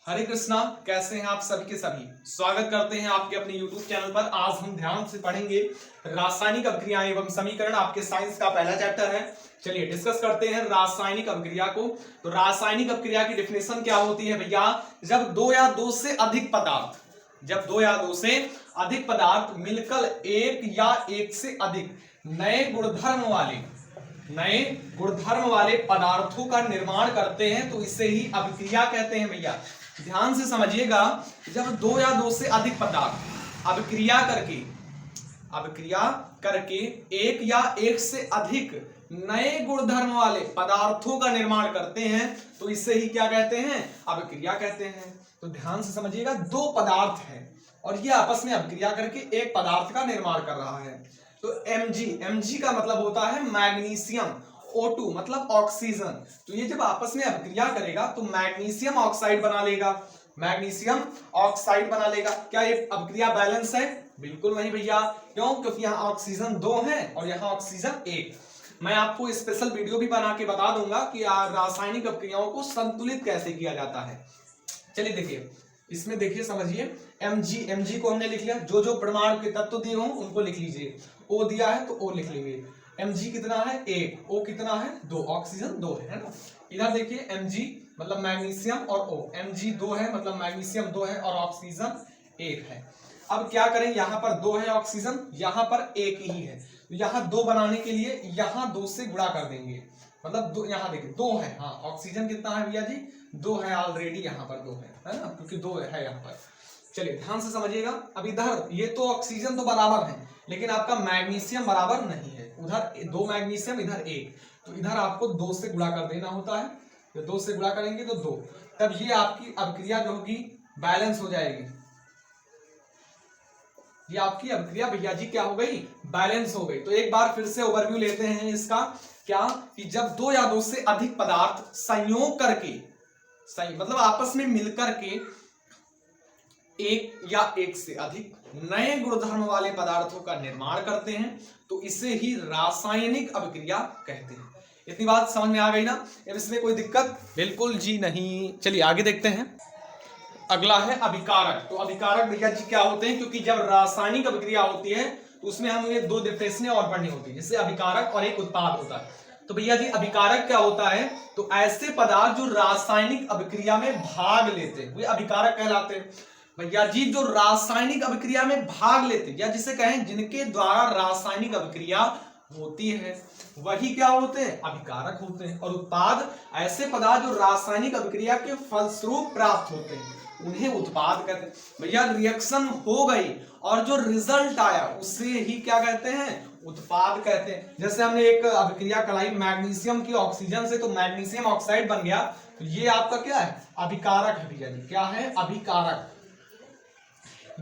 हरे कृष्णा। कैसे हैं आप सभी के सभी। स्वागत करते हैं आपके अपने YouTube चैनल पर। आज हम ध्यान से पढ़ेंगे रासायनिक अभिक्रियाएं एवं समीकरण। आपके साइंस का पहला चैप्टर है। चलिए डिस्कस करते हैं रासायनिक अभिक्रिया को। तो रासायनिक अभिक्रिया की डेफिनेशन क्या होती है भैया? जब दो या दो से अधिक पदार्थ मिलकर एक या एक से अधिक नए गुणधर्म वाले पदार्थों का निर्माण करते हैं तो इसे ही अभिक्रिया कहते हैं भैया। ध्यान से समझिएगा, जब दो या दो से अधिक पदार्थ अभिक्रिया करके एक या एक से अधिक नए गुणधर्म वाले पदार्थों का निर्माण करते हैं तो इसे ही क्या कहते हैं? अभिक्रिया कहते हैं। तो ध्यान से समझिएगा, दो पदार्थ हैं और ये आपस में अभिक्रिया करके एक पदार्थ का निर्माण कर रहा है। तो Mg का मतलब होता है मैग्नीशियम, O2 मतलब ऑक्सीजन। तो ये जब आपस में अभिक्रिया करेगा तो मैग्नीशियम ऑक्साइड बना लेगा। क्या ये अभिक्रिया बैलेंस है? बिल्कुल नहीं भैया। क्यों? क्योंकि यहाँ ऑक्सीजन 2 है और यहाँ ऑक्सीजन 1। मैं आपको स्पेशल वीडियो भी बना के बता दूंगा कि रासायनिक अभिक्रियाओं को संतुलित कैसे किया जाता है। चलिए देखिए, इसमें देखिए समझिए, Mg को हमने लिख लिया। जो जो परमाणु के तत्व दिए हों उनको लिख लीजिए। O दिया है तो O लिख लेंगे। Mg कितना है? 1। O कितना है? 2। ऑक्सीजन 2 है ना। इधर देखिए Mg मतलब मैग्नीशियम और O। Mg 2 है मतलब मैग्नीशियम 2 है और ऑक्सीजन 1 है। अब क्या करें, यहाँ पर 2 है ऑक्सीजन, यहाँ पर 1 ही है। तो यहाँ 2 बनाने के लिए यहाँ 2 से गुणा कर देंगे। मतलब 2, यहाँ देखिए 2 है। हाँ, ऑक्सीजन कितना है भैया जी? 2 है ऑलरेडी, यहाँ पर 2 है ना, क्योंकि 2 है यहाँ पर। चलिए ध्यान से समझिएगा। अब इधर ये तो ऑक्सीजन तो बराबर है लेकिन आपका मैग्नीशियम बराबर नहीं है। उधर 2 मैग्नीशियम, इधर 1। तो इधर आपको 2 से गुणा कर देना होता है। तो 2 से गुणा करेंगे तो 2, तब ये आपकी अभिक्रिया जो होगी बैलेंस हो जाएगी। ये आपकी अभिक्रिया भैया जी क्या हो गई? बैलेंस हो गई। तो एक बार फिर से ओवरव्यू लेते हैं इसका। क्या कि जब 2 या 2 से अधिक पदार्थ संयोग करके मतलब आपस में मिलकर के एक या एक से अधिक नए गुणधर्म वाले पदार्थों का निर्माण करते हैं तो इसे ही रासायनिक अभिक्रिया कहते हैं। इतनी बात समझ में आ गई ना? अब इसमें कोई दिक्कत? बिल्कुल जी नहीं। चलिए आगे देखते हैं। अगला है अभिकारक। तो अभिकारक भैया जी क्या होते हैं? क्योंकि जब रासायनिक अभिक्रिया होती है तो उसमें हमें 2 डिफरेंसें और पढ़नी होती है, जैसे अभिकारक और एक उत्पाद होता है। तो भैया जी अभिकारक क्या होता है? तो ऐसे पदार्थ जो रासायनिक अभिक्रिया में भाग लेते हैं वे अभिकारक कहलाते हैं। भैया जी जो रासायनिक अभिक्रिया में भाग लेते हैं या जिसे कहें जिनके द्वारा रासायनिक अभिक्रिया होती है वही क्या होते हैं? अभिकारक होते हैं। और उत्पाद ऐसे पदार्थ जो रासायनिक अभिक्रिया के फलस्वरूप प्राप्त होते हैं उन्हें उत्पाद कहते हैं। भैया रिएक्शन हो गई और जो रिजल्ट आया उसे ही क्या कहते हैं? उत्पाद कहते हैं। जैसे हमने एक अभिक्रिया कराई मैग्नीशियम की ऑक्सीजन से, तो मैग्नीशियम ऑक्साइड बन गया। तो ये आपका क्या है? अभिकारक है भैया जी। क्या है? अभिकारक।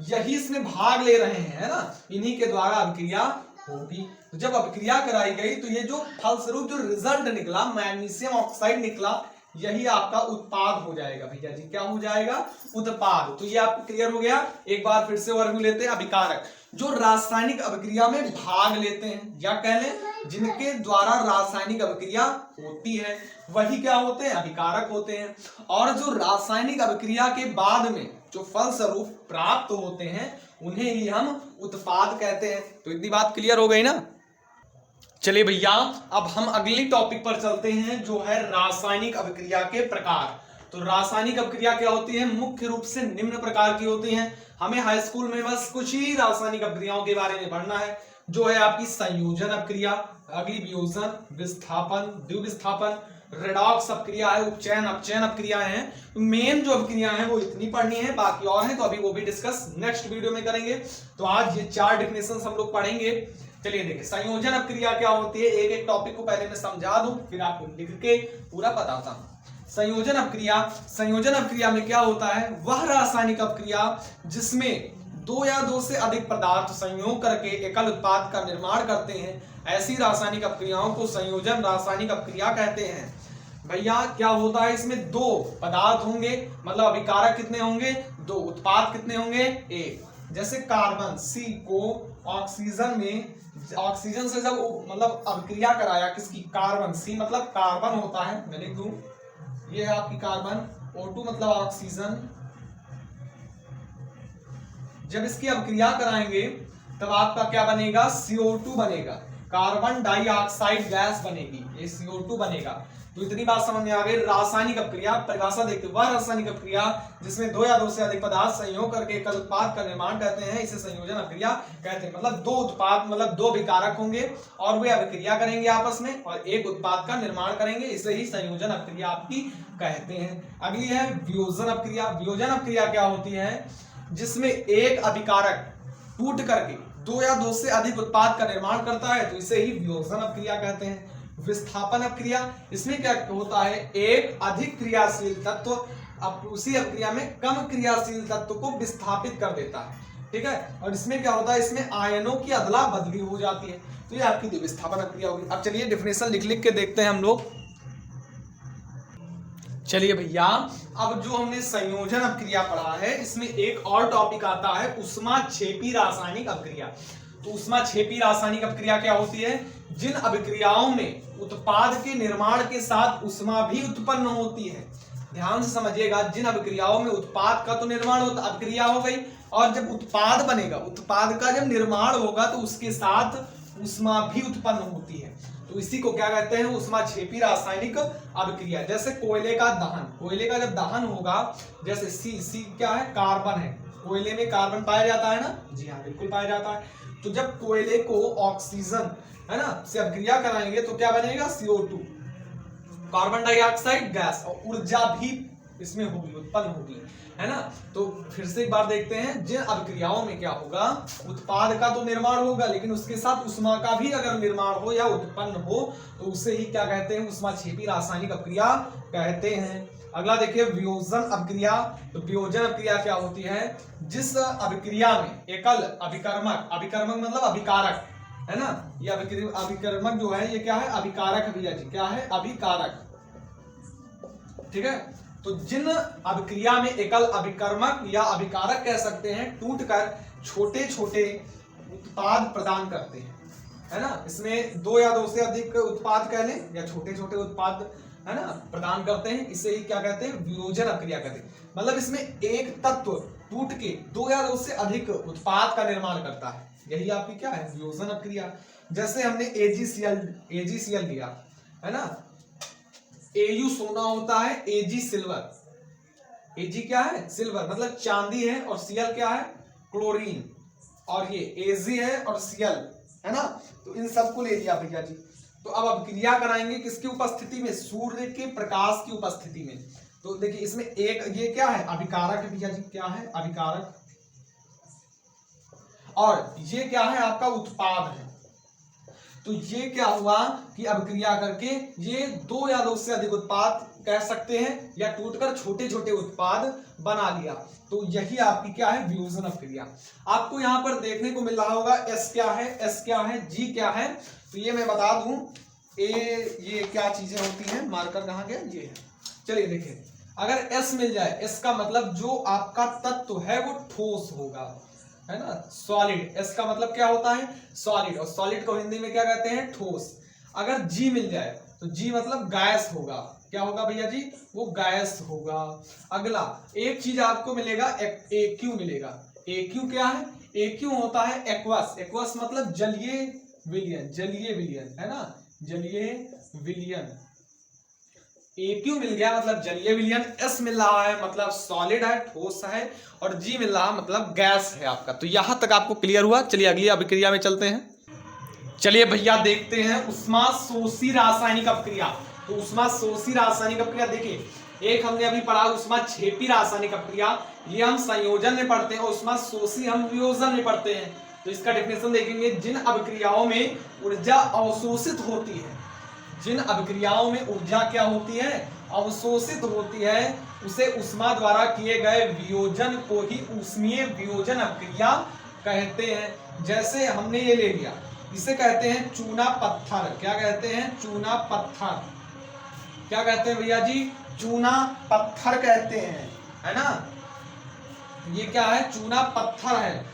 यही इसमें भाग ले रहे हैं, है ना, इन्हीं के द्वारा अभिक्रिया होगी। तो जब अभिक्रिया कराई गई तो ये जो फलस्वरूप जो रिजल्ट निकला, मैग्नीशियम ऑक्साइड निकला, यही आपका उत्पाद हो जाएगा भैया जी। क्या हो जाएगा? उत्पाद। तो ये आपको क्लियर हो गया। एक बार फिर से ओवरव्यू लेते हैं। अभिकारक जो रासायनिक अभिक्रिया में भाग लेते हैं या कह लें जिनके द्वारा रासायनिक अभिक्रिया होती है वही क्या होते हैं? अभिकारक होते हैं। और जो रासायनिक अभिक्रिया के बाद में जो फलस्वरूप प्राप्त होते हैं उन्हें ही हम उत्पाद कहते हैं। तो इतनी बात क्लियर हो गई ना? चलिए भैया अब हम अगली टॉपिक पर चलते हैं जो है रासायनिक अभिक्रिया के प्रकार। तो रासायनिक अभिक्रिया क्या होती है? मुख्य रूप से निम्न प्रकार की होती हैं। हमें हाई स्कूल में बस कुछ ही रासायनिक अभिक्रियाओं के बारे में पढ़ना है, जो है आपकी संयोजन अभिक्रिया, अगली वियोजन, विस्थापन, द्विविस्थापन, रेडॉक्स अभिक्रिया है, उपचयन, अपचयन अभिक्रियाएं हैं। मेन जो अभिक्रिया है वो इतनी पढ़नी है, बाकी और है तो अभी वो भी डिस्कस नेक्स्ट वीडियो में करेंगे। तो आज ये 4 डेफिनेशन हम लोग पढ़ेंगे। चलिए देखिए, संयोजन अभिक्रिया क्या होती है, एक एक टॉपिक को पहले मैं समझा दूं फिर आपको लिख के पूरा बताता हूं। संयोजन अभिक्रिया में क्या होता है? वह रासायनिक अभिक्रिया जिसमें 2 या 2 से अधिक पदार्थ संयोग करके एकल उत्पाद का निर्माण करते हैं, ऐसी रासायनिक अभिक्रियाओं को संयोजन रासायनिक अभिक्रिया कहते हैं। भैया क्या होता है? इसमें 2 पदार्थ होंगे, मतलब अभिकारक कितने होंगे? 2। उत्पाद कितने होंगे? 1। जैसे कार्बन C को ऑक्सीजन से जब मतलब अभिक्रिया कराया, किसकी? कार्बन। C मतलब कार्बन होता है, मैं लिख दूं, ये है आपकी कार्बन, O2 मतलब ऑक्सीजन। जब इसकी अभिक्रिया कराएंगे तब आपका क्या बनेगा, CO2 बनेगा, कार्बन डाइऑक्साइड गैस बनेगी, ये CO2 बनेगा। तो इतनी बात समझ में आ गई। रासायनिक अपक्रिया परिभाषा देखते, वह रासायनिक अपक्रिया जिसमें दो या दो से अधिक पदार्थ संयोग करके एक उत्पाद का निर्माण करते हैं, इसे संयोजन अपक्रिया कहते हैं। मतलब दो उत्पाद, मतलब दो विकारक होंगे और वे अभिक्रिया करेंगे आपस में और एक उत्पाद का निर्माण करेंगे, इसे ही संयोजन अपक्रिया आपकी कहते हैं। अगली है वियोजन अपक्रिया। वियोजन अपक्रिया क्या होती है, जिसमें एक अभिकारक टूट करके दो या दो से अधिक उत्पाद का निर्माण करता है, तो इसे ही वियोजन अपक्रिया कहते हैं। विस्थापन अपक्रिया, इसमें क्या होता है, एक अधिक क्रियाशील तत्व अब उसी अपक्रिया में कम क्रियाशील तत्व को विस्थापित कर देता है, ठीक है। और इसमें क्या होता है, इसमें आयनों की अदला बदली हो जाती है, तो ये आपकी विस्थापन अपक्रिया होगी। अब चलिए डेफिनेशन लिख लिख के देखते हैं हम लोग। चलिए भैया, अब जो हमने संयोजन अपक्रिया पढ़ा है, इसमें एक और टॉपिक आता है ऊष्माक्षेपी रासायनिक अपक्रिया। तो ऊष्माक्षेपी रासायनिक अपक्रिया क्या होती है, जिन अभिक्रियाओं में उत्पाद के निर्माण के साथ ऊष्मा भी उत्पन्न होती है। ध्यान से समझिएगा, जिन अभिक्रियाओं में उत्पाद का तो निर्माण होता, अभिक्रिया हो गई, और जब उत्पाद बनेगा, उत्पाद का जब निर्माण होगा तो उसके साथ ऊष्मा भी उत्पन्न होती है, तो इसी को क्या कहते हैं, ऊष्माक्षेपी रासायनिक अभिक्रिया। जैसे कोयले का दहन, कोयले का जब दहन होगा, जैसे सी क्या है, कार्बन है, कोयले में कार्बन पाया जाता है ना, जी हाँ बिल्कुल पाया जाता है। तो जब कोयले को ऑक्सीजन है ना से अभिक्रिया कराएंगे तो क्या बनेगा, CO2, कार्बन डाइऑक्साइड गैस, और ऊर्जा भी इसमें होगी, उत्पन्न होगी, है ना। तो फिर से एक बार देखते हैं, जिन अभिक्रियाओं में क्या होगा, उत्पाद का तो निर्माण होगा, लेकिन उसके साथ ऊष्मा का भी अगर निर्माण हो या उत्पन्न हो तो उसे ही क्या कहते हैं, ऊष्माक्षेपी रासायनिक अपक्रिया कहते हैं। अगला देखिए वियोजन अपक्रिया। तो वियोजन अपक्रिया क्या होती है, जिस अभिक्रिया में एकल अभिकर्मक, अभिकर्मक मतलब अभिकारक, है ना, ये अभिकर्मक जो है ये क्या है, अभिकारक भैया जी, क्या है, अभिकारक, ठीक है। तो जिन अभिक्रिया में एकल अभिकर्मक या अभिकारक कह सकते हैं टूटकर छोटे छोटे उत्पाद प्रदान करते हैं, है ना, इसमें दो या दो से अधिक उत्पाद कह लें या छोटे छोटे उत्पाद, है ना, प्रदान करते हैं, इसे ही क्या कहते हैं, वियोजन अपक्रिया कहते हैं। मतलब इसमें एक तत्व टूट के दो या दो से अधिक उत्पाद का निर्माण करता है, यही आपकी क्या है, वियोजन अपक्रिया। जैसे हमने AgCl लिया, है ना, Au सोना होता है, Ag सिल्वर, Ag क्या है, सिल्वर मतलब चांदी है, और Cl क्या है, क्लोरीन, और ये Ag है और Cl, है ना। तो इन सबको ले लिया भैया जी। तो अब अभिक्रिया कराएंगे किसकी उपस्थिति में, सूर्य के प्रकाश की उपस्थिति में। तो देखिए इसमें एक ये क्या है, अभिकारक है भैया जी, क्या है, अभिकारक, और ये क्या है, आपका उत्पाद है। तो ये क्या हुआ कि अभिक्रिया करके ये दो या दो से अधिक उत्पाद कह सकते हैं, या टूटकर छोटे छोटे उत्पाद बना लिया, तो यही आपकी क्या है, वियोजन अपक्रिया। आपको यहाँ पर देखने को मिल रहा होगा S क्या है, S क्या है, G क्या है। तो ये मैं बता दूं, ये क्या चीजें होती हैं, मार्कर कहाँ गया, ये है। चलिए देखिए, अगर S मिल जाए, S का मतलब जो आपका तत्व है वो ठोस होगा, है ना, सॉलिड। S का मतलब क्या होता है, सॉलिड, और सॉलिड को हिंदी में क्या कहते हैं, ठोस। अगर G मिल जाए तो G मतलब गैस होगा, क्या होगा भैया जी, वो गैस होगा। अगला एक चीज आपको मिलेगा, AQ मिलेगा। AQ क्या है, AQ होता है एक्वस, एक्वस मतलब जलीय विलयन, जलीय विलयन, है ना, जलीय विलयन। AQ मिल गया मतलब जलीय विलयन, S मिल रहा है मतलब सॉलिड है, ठोस है, और G मिल रहा मतलब गैस है आपका। तो यहां तक आपको क्लियर हुआ। चलिए अगली अभिक्रिया में चलते हैं। चलिए भैया देखते हैं ऊष्माशोषी रासायनिक अपक्रिया। तो ऊष्माशोषी रासायनिक अपक्रिया देखिए, एक हमने अभी पढ़ा ऊष्माक्षेपी रासायनिक अपक्रिया, ये हम संयोजन में पढ़ते हैं, और ऊष्माशोषी हम वियोजन में पढ़ते हैं। तो इसका डेफिनेशन देखेंगे, जिन अभिक्रियाओं में ऊर्जा अवशोषित होती है, जिन अभिक्रियाओं में ऊर्जा क्या होती है, अवशोषित होती है, उसे ऊष्मा द्वारा किए गए वियोजन को ही ऊष्मीय वियोजन अपक्रिया कहते हैं। जैसे हमने ये ले लिया, इसे कहते हैं चूना पत्थर। क्या कहते हैं, चूना पत्थर, क्या कहते हैं भैया जी, चूना पत्थर कहते हैं, है ना, ये क्या है, चूना पत्थर है।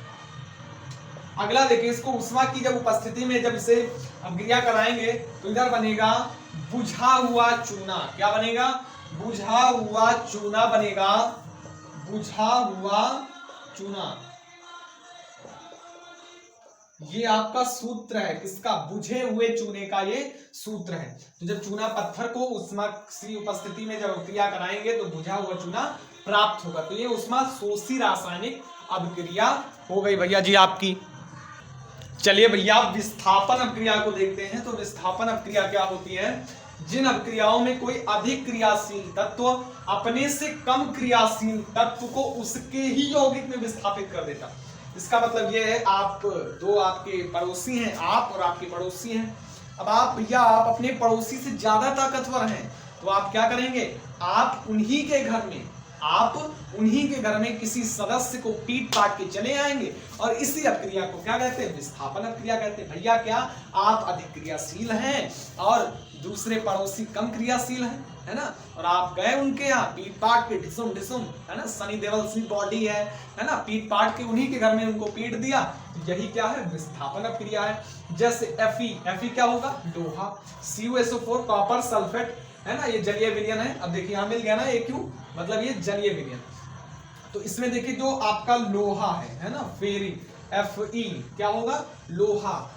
अगला देखिए, इसको ऊष्मा की जब उपस्थिति में जब इसे अभिक्रिया कराएंगे तो इधर बनेगा बुझा हुआ चूना। क्या बनेगा, बुझा हुआ चूना बनेगा, बुझा हुआ चूना। ये आपका सूत्र है, किसका? बुझे हुए चूने का ये सूत्र है। तो जब चूना पत्थर को उष्मा की उपस्थिति में जब क्रिया कराएंगे तो बुझा हुआ चूना प्राप्त होगा। तो ये उष्माशोषी रासायनिक अभिक्रिया हो गई भैया जी आपकी। चलिए भैया विस्थापन अभिक्रिया को देखते हैं। तो विस्थापन अभिक्रिया क्या होती है? जिन अभिक्रियाओं में कोई अधिक क्रियाशील तत्व अपने से कम क्रियाशील तत्व को उसके ही यौगिक में विस्थापित कर देता। इसका मतलब ये है, आप दो आपके पड़ोसी हैं, आप और आपके पड़ोसी हैं। अब आप भैया आप अपने पड़ोसी से ज्यादा ताकतवर हैं, तो आप क्या करेंगे? आप उन्हीं के घर में किसी सदस्य को पीट पाट के चले आएंगे और इसी अभिक्रिया को क्या कहते हैं? विस्थापन अभिक्रिया कहते हैं। भैया क्या आप अधिक क्रियाशील हैं और दूसरे पड़ोसी कम क्रियाशील हैं, है ना, और आप गए उनके यहाँ पीट पाट के ढिसुम ढिसुम, है ना, सनी देओल सी बॉडी है ना, पीट पाट के उन्हीं के घर में उनको पीट दिया। यही क्या है? विस्थापन अभिक्रिया है। जैसे Fe क्या होगा? लोहा। CuSO4 कॉपर सल्फेट, है ना, ये जलीय विलयन है। अब देखिए यहां मिल गया ना AQ, मतलब ये जलीय विलयन। तो इसमें देखिए जो आपका लोहा है ना, फेरी, Fe क्या होगा? लोहा।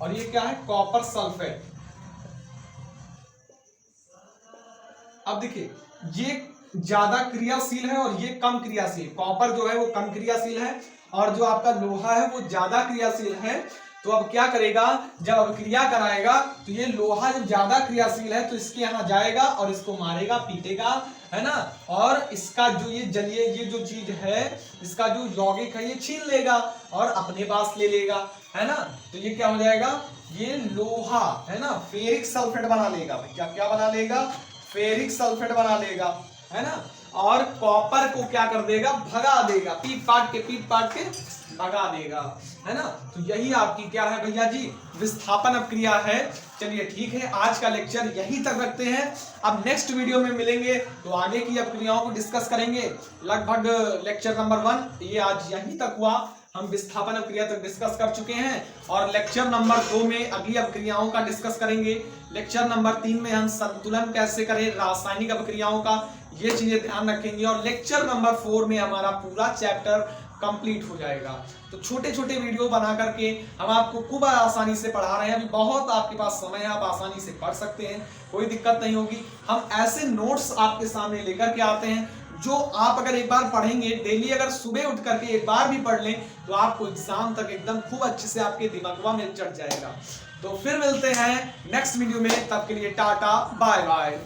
और ये क्या है? Copper sulphate. अब देखिए ये ज्यादा क्रियाशील है और ये कम क्रियाशील। कॉपर जो है वो कम क्रियाशील है और जो आपका लोहा है वो ज्यादा क्रियाशील है। तो अब क्या करेगा? जब अभिक्रिया कराएगा तो ये लोहा जब ज्यादा क्रियाशील है तो इसके यहाँ जाएगा और इसको मारेगा, पीटेगा, है ना, और इसका जो ये जलीय ये जो चीज है, इसका जो यौगिक है ये छीन लेगा और अपने पास ले लेगा, है ना। तो ये क्या हो जाएगा? ये लोहा, है ना, फेरिक सल्फेट बना लेगा। भैया क्या बना लेगा? फेरिक सल्फेट बना लेगा, है ना, और कॉपर को क्या कर देगा? भगा देगा, पीट पाट के भगा देगा, है ना। तो यही आपकी क्या है भैया जी? विस्थापन अभिक्रिया है। चलिए ठीक है, आज का लेक्चर यहीं तक रखते हैं। अब नेक्स्ट वीडियो में मिलेंगे तो आगे की अभिक्रियाओं को डिस्कस करेंगे। लगभग लेक्चर नंबर 1 ये आज यहीं तक हुआ। हम विस्थापन अभिक्रिया तक डिस्कस कर चुके हैं और लेक्चर नंबर 2 में अगली अभिक्रियाओं का डिस्कस करेंगे। लेक्चर नंबर 3 में हम संतुलन कैसे करें रासायनिक अभिक्रियाओं का, ये चीजें ध्यान रखेंगे। और लेक्चर नंबर 4 में हमारा पूरा चैप्टर कंप्लीट हो जाएगा। तो छोटे छोटे वीडियो बना करके हम आपको खूब आसानी से पढ़ा रहे हैं। अभी बहुत आपके पास समय है, आप आसानी से पढ़ सकते हैं, कोई दिक्कत नहीं होगी। हम ऐसे नोट्स आपके सामने लेकर के आते हैं जो आप अगर एक बार पढ़ेंगे, डेली अगर सुबह उठ करके एक बार भी पढ़ लें तो आपको एग्जाम तक एकदम खूब अच्छे से आपके दिमाग में चढ़ जाएगा। तो फिर मिलते हैं नेक्स्ट वीडियो में, तब के लिए टाटा बाय बाय।